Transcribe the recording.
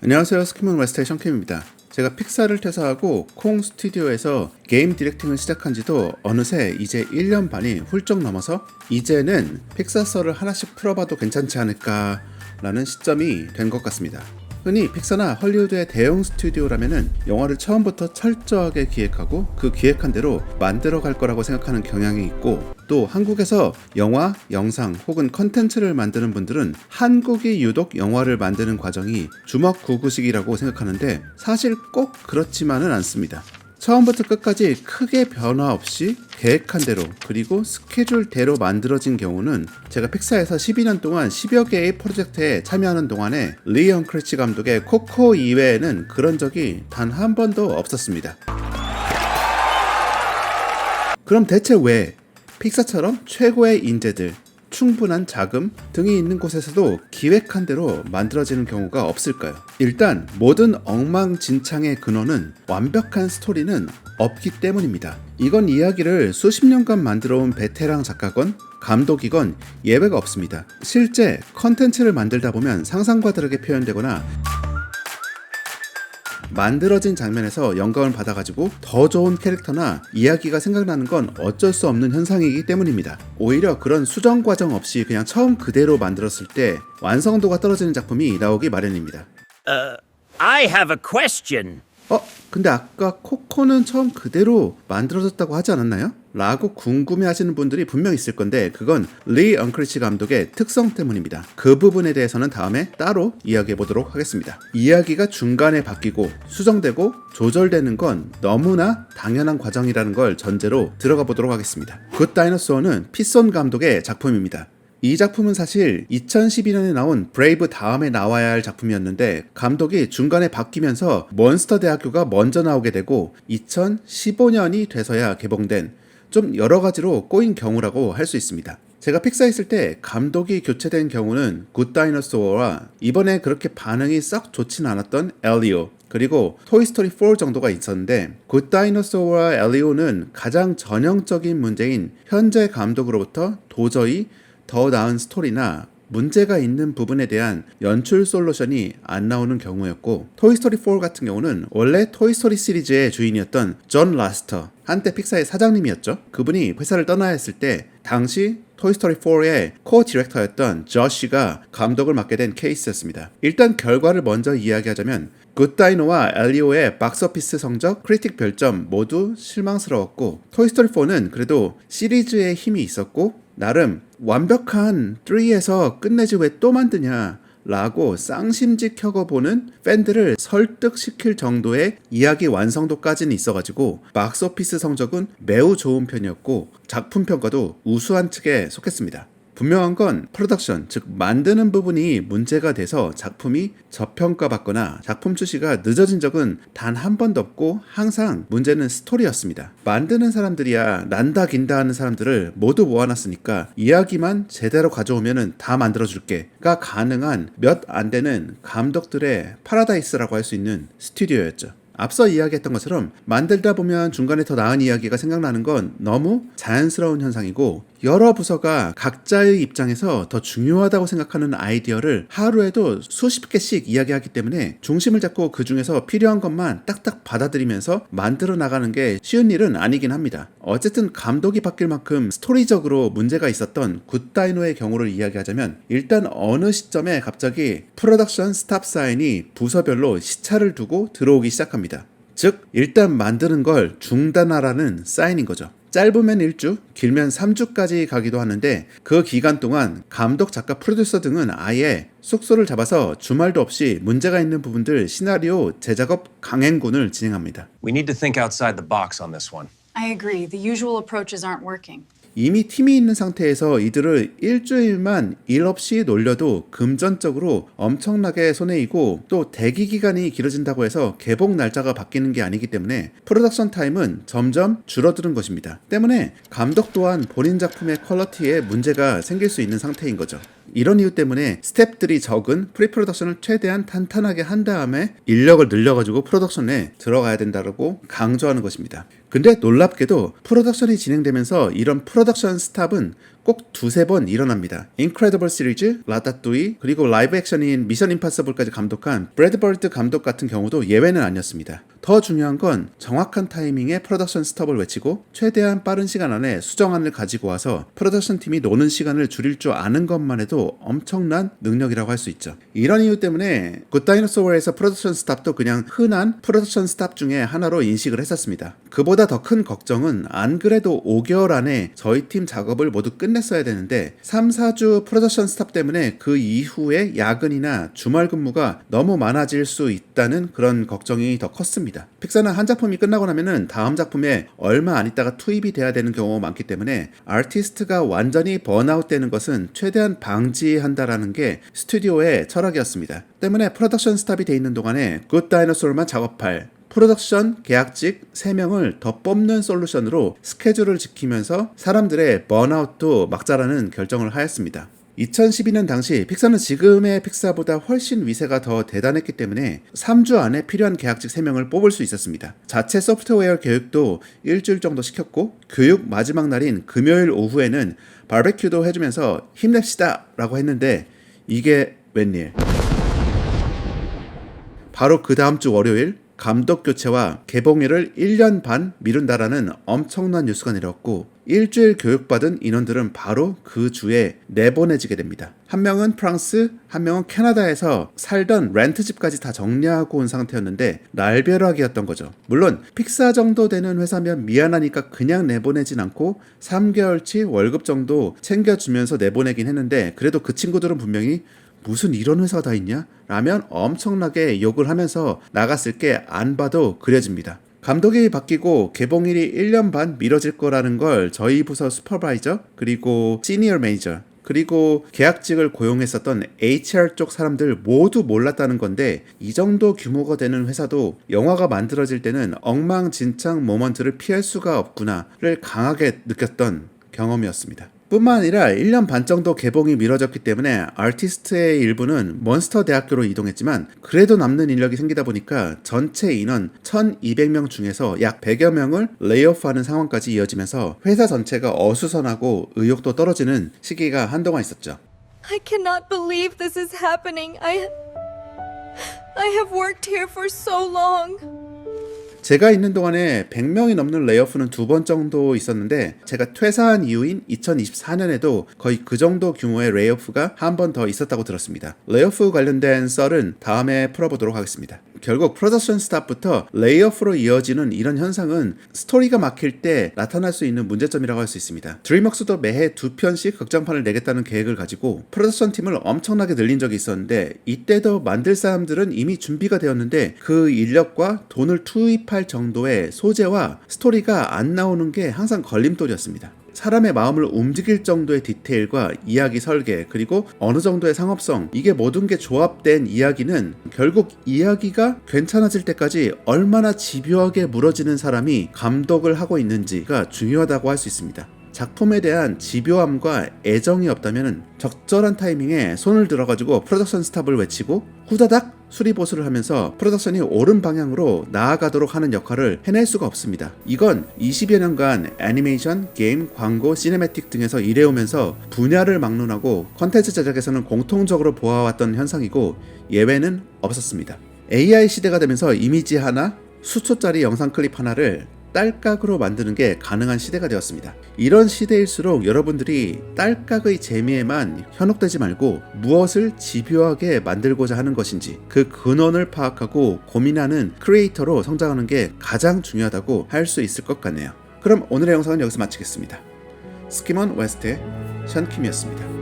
안녕하세요. 스키문 웨스트의 션킴입니다. 제가 픽사를 퇴사하고 콩 스튜디오에서 게임 디렉팅을 시작한 지도 어느새 이제 1년 반이 훌쩍 넘어서 이제는 픽사 썰을 하나씩 풀어봐도 괜찮지 않을까 라는 시점이 된 것 같습니다. 흔히 픽사나 헐리우드의 대형 스튜디오라면은 영화를 처음부터 철저하게 기획하고 그 기획한 대로 만들어 갈 거라고 생각하는 경향이 있고, 또 한국에서 영화, 영상 혹은 컨텐츠를 만드는 분들은 한국이 유독 영화를 만드는 과정이 주먹구구식이라고 생각하는데 사실 꼭 그렇지만은 않습니다. 처음부터 끝까지 크게 변화 없이 계획한 대로 그리고 스케줄대로 만들어진 경우는 제가 픽사에서 12년 동안 10여 개의 프로젝트에 참여하는 동안에 리 엉크리치 감독의 코코 이외에는 그런 적이 단 한 번도 없었습니다. 그럼 대체 왜 픽사처럼 최고의 인재들, 충분한 자금 등이 있는 곳에서도 기획한 대로 만들어지는 경우가 없을까요? 일단 모든 엉망진창의 근원은 완벽한 스토리는 없기 때문입니다. 이건 이야기를 수십 년간 만들어온 베테랑 작가건 감독이건 예외가 없습니다. 실제 컨텐츠를 만들다 보면 상상과다르게 표현되거나 만들어진 장면에서 영감을 받아가지고 더 좋은 캐릭터나 이야기가 생각나는 건 어쩔 수 없는 현상이기 때문입니다. 오히려 그런 수정 과정 없이 그냥 처음 그대로 만들었을 때 완성도가 떨어지는 작품이 나오기 마련입니다. I have a question. 근데 아까 코코는 처음 그대로 만들어졌다고 하지 않았나요? 라고 궁금해하시는 분들이 분명 있을 건데 그건 리 엉크리치 감독의 특성 때문입니다. 그 부분에 대해서는 다음에 따로 이야기해 보도록 하겠습니다. 이야기가 중간에 바뀌고 수정되고 조절되는 건 너무나 당연한 과정이라는 걸 전제로 들어가 보도록 하겠습니다. 굿 다이너소어는 피손 감독의 작품입니다. 이 작품은 사실 2012년에 나온 브레이브 다음에 나와야 할 작품이었는데 감독이 중간에 바뀌면서 몬스터 대학교가 먼저 나오게 되고 2015년이 돼서야 개봉된 좀 여러 가지로 꼬인 경우라고 할 수 있습니다. 제가 픽사에 있을 때 감독이 교체된 경우는 굿 다이너소어와 이번에 그렇게 반응이 썩 좋진 않았던 엘리오, 그리고 토이스토리 4 정도가 있었는데 굿 다이너소어와 엘리오는 가장 전형적인 문제인 현재 감독으로부터 도저히 더 나은 스토리나 문제가 있는 부분에 대한 연출 솔루션이 안 나오는 경우였고, 토이스토리 4 같은 경우는 원래 토이스토리 시리즈의 주인이었던 존 라스터, 한때 픽사의 사장님이었죠. 그분이 회사를 떠나야 했을 때 당시 토이스토리 4의 코 디렉터였던 저시가 감독을 맡게 된 케이스였습니다. 일단 결과를 먼저 이야기하자면 굿 다이노와 엘리오의 박스오피스 성적, 크리틱 별점 모두 실망스러웠고, 토이스토리 4는 그래도 시리즈에 힘이 있었고 나름 완벽한 3에서 끝내지 왜 또 만드냐 라고 쌍심지켜고 보는 팬들을 설득시킬 정도의 이야기 완성도까지는 있어가지고 박스오피스 성적은 매우 좋은 편이었고 작품 평가도 우수한 측에 속했습니다. 분명한 건 프로덕션, 즉 만드는 부분이 문제가 돼서 작품이 저평가받거나 작품 출시가 늦어진 적은 단 한 번도 없고 항상 문제는 스토리였습니다. 만드는 사람들이야 난다 긴다 하는 사람들을 모두 모아놨으니까 이야기만 제대로 가져오면 다 만들어줄게가 가능한 몇 안 되는 감독들의 파라다이스라고 할 수 있는 스튜디오였죠. 앞서 이야기했던 것처럼 만들다 보면 중간에 더 나은 이야기가 생각나는 건 너무 자연스러운 현상이고, 여러 부서가 각자의 입장에서 더 중요하다고 생각하는 아이디어를 하루에도 수십 개씩 이야기하기 때문에 중심을 잡고 그 중에서 필요한 것만 딱딱 받아들이면서 만들어 나가는 게 쉬운 일은 아니긴 합니다. 어쨌든 감독이 바뀔 만큼 스토리적으로 문제가 있었던 굿 다이노의 경우를 이야기하자면 일단 어느 시점에 갑자기 프로덕션 스탑 사인이 부서별로 시차를 두고 들어오기 시작합니다. 즉 일단 만드는 걸 중단하라는 사인인 거죠. 짧으면 1주, 길면 3주까지 가기도 하는데 그 기간 동안 감독, 작가, 프로듀서 등은 아예 숙소를 잡아서 주말도 없이 문제가 있는 부분들 시나리오 재작업 강행군을 진행합니다. We need to think outside the box on this one. I agree. The usual approaches aren't working. 이미 팀이 있는 상태에서 이들을 일주일만 일 없이 놀려도 금전적으로 엄청나게 손해이고, 또 대기 기간이 길어진다고 해서 개봉 날짜가 바뀌는 게 아니기 때문에 프로덕션 타임은 점점 줄어드는 것입니다. 때문에 감독 또한 본인 작품의 퀄리티에 문제가 생길 수 있는 상태인 거죠. 이런 이유 때문에 스텝들이 적은 프리프로덕션을 최대한 탄탄하게 한 다음에 인력을 늘려가지고 프로덕션에 들어가야 된다고 강조하는 것입니다. 근데 놀랍게도 프로덕션이 진행되면서 이런 프로덕션 스탑은 꼭 두세 번 일어납니다. 인크레디블 시리즈, 라따뚜이, 그리고 라이브 액션인 미션 임파서블까지 감독한 브래드 버드 감독 같은 경우도 예외는 아니었습니다. 더 중요한 건 정확한 타이밍에 프로덕션 스톱을 외치고 최대한 빠른 시간 안에 수정안을 가지고 와서 프로덕션 팀이 노는 시간을 줄일 줄 아는 것만 해도 엄청난 능력이라고 할 수 있죠. 이런 이유 때문에 굿 다이너소어에서 프로덕션 스탑도 그냥 흔한 프로덕션 스탑 중에 하나로 인식을 했었습니다. 그보다 더 큰 걱정은 안 그래도 5개월 안에 저희 팀 작업을 모두 끝냈어야 되는데 3, 4주 프로덕션 스탑 때문에 그 이후에 야근이나 주말 근무가 너무 많아질 수 있다는 그런 걱정이 더 컸습니다. 픽사는 한 작품이 끝나고 나면은 다음 작품에 얼마 안 있다가 투입이 돼야 되는 경우가 많기 때문에 아티스트가 완전히 번아웃 되는 것은 최대한 방지한다라는 게 스튜디오의 철학이었습니다. 때문에 프로덕션 스탑이 돼 있는 동안에 굿 다이너소어만 작업할 프로덕션 계약직 3명을 더 뽑는 솔루션으로 스케줄을 지키면서 사람들의 번아웃도 막자라는 결정을 하였습니다. 2012년 당시 픽사는 지금의 픽사보다 훨씬 위세가 더 대단했기 때문에 3주 안에 필요한 계약직 3명을 뽑을 수 있었습니다. 자체 소프트웨어 교육도 일주일 정도 시켰고 교육 마지막 날인 금요일 오후에는 바베큐도 해주면서 힘냅시다 라고 했는데 이게 웬일. 바로 그 다음 주 월요일 감독 교체와 개봉일을 1년 반 미룬다라는 엄청난 뉴스가 내려왔고 일주일 교육받은 인원들은 바로 그 주에 내보내지게 됩니다. 한 명은 프랑스, 한 명은 캐나다에서 살던 렌트집까지 다 정리하고 온 상태였는데 날벼락이었던 거죠. 물론 픽사 정도 되는 회사면 미안하니까 그냥 내보내진 않고 3개월치 월급 정도 챙겨주면서 내보내긴 했는데 그래도 그 친구들은 분명히 무슨 이런 회사가 다 있냐? 라면 엄청나게 욕을 하면서 나갔을 게 안 봐도 그려집니다. 감독이 바뀌고 개봉일이 1년 반 미뤄질 거라는 걸 저희 부서 슈퍼바이저 그리고 시니어 매니저 그리고 계약직을 고용했었던 HR 쪽 사람들 모두 몰랐다는 건데 이 정도 규모가 되는 회사도 영화가 만들어질 때는 엉망진창 모먼트를 피할 수가 없구나를 강하게 느꼈던 경험이었습니다. 뿐만 아니라 1년 반 정도 개봉이 미뤄졌기 때문에 아티스트의 일부는 몬스터 대학교로 이동했지만 그래도 남는 인력이 생기다 보니까 전체 인원 1200명 중에서 약 100여 명을 레이오프하는 상황까지 이어지면서 회사 전체가 어수선하고 의욕도 떨어지는 시기가 한동안 있었죠. I cannot believe this is happening. I have worked here for so long. 제가 있는 동안에 100명이 넘는 레이오프는 2번 정도 있었는데 제가 퇴사한 이후인 2024년에도 거의 그 정도 규모의 레이오프가 한 번 더 있었다고 들었습니다. 레이오프 관련된 썰은 다음에 풀어보도록 하겠습니다. 결국 프로덕션 스탑부터 레이오프로 이어지는 이런 현상은 스토리가 막힐 때 나타날 수 있는 문제점이라고 할 수 있습니다. 드림웍스도 매해 2편씩 극장판을 내겠다는 계획을 가지고 프로덕션 팀을 엄청나게 늘린 적이 있었는데 이때도 만들 사람들은 이미 준비가 되었는데 그 인력과 돈을 투입할 정도의 소재와 스토리가 안 나오는 게 항상 걸림돌이었습니다. 사람의 마음을 움직일 정도의 디테일과 이야기 설계 그리고 어느 정도의 상업성 이게 모든 게 조합된 이야기는 결국 이야기가 괜찮아질 때까지 얼마나 집요하게 물어지는 사람이 감독을 하고 있는지가 중요하다고 할 수 있습니다. 작품에 대한 집요함과 애정이 없다면 적절한 타이밍에 손을 들어가지고 프로덕션 스탑을 외치고 후다닥 수리보수를 하면서 프로덕션이 옳은 방향으로 나아가도록 하는 역할을 해낼 수가 없습니다. 이건 20여 년간 애니메이션, 게임, 광고, 시네매틱 등에서 일해오면서 분야를 막론하고 컨텐츠 제작에서는 공통적으로 보아왔던 현상이고 예외는 없었습니다. AI 시대가 되면서 이미지 하나, 수초짜리 영상 클립 하나를 딸깍으로 만드는 게 가능한 시대가 되었습니다. 이런 시대일수록 여러분들이 딸깍의 재미에만 현혹되지 말고 무엇을 집요하게 만들고자 하는 것인지 그 근원을 파악하고 고민하는 크리에이터로 성장하는 게 가장 중요하다고 할 수 있을 것 같네요. 그럼 오늘의 영상은 여기서 마치겠습니다. 스키먼 웨스트의 션킴이었습니다.